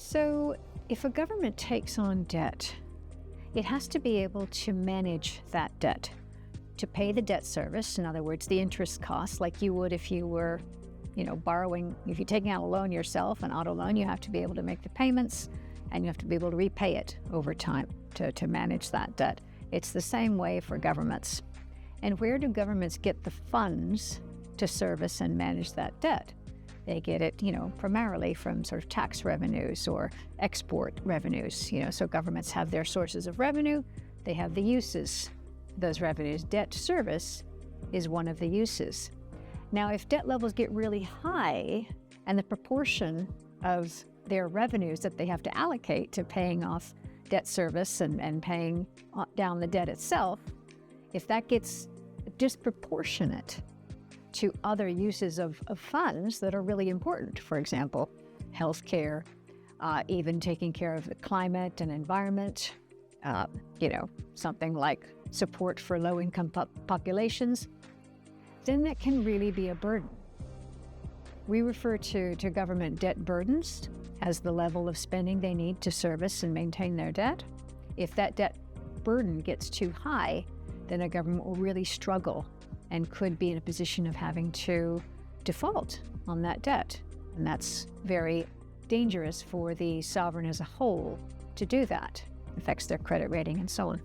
So, if a government takes on debt, it has to be able to manage that debt, to pay the debt service, in other words, the interest costs, like you would if you were, borrowing. If you're taking out a loan yourself, an auto loan, you have to be able to make the payments and you have to be able to repay it over time to manage that debt. It's the same way for governments. And where do governments get the funds to service and manage that debt? They get it, primarily from sort of tax revenues or export revenues. So governments have their sources of revenue, they have the uses, those revenues. Debt service is one of the uses. Now, if debt levels get really high and the proportion of their revenues that they have to allocate to paying off debt service and paying down the debt itself, if that gets disproportionate to other uses of funds that are really important, for example, healthcare, even taking care of the climate and environment, something like support for low-income populations, then that can really be a burden. We refer to government debt burdens as the level of spending they need to service and maintain their debt. If that debt burden gets too high, then a government will really struggle and could be in a position of having to default on that debt. And that's very dangerous for the sovereign as a whole to do that. It affects their credit rating and so on.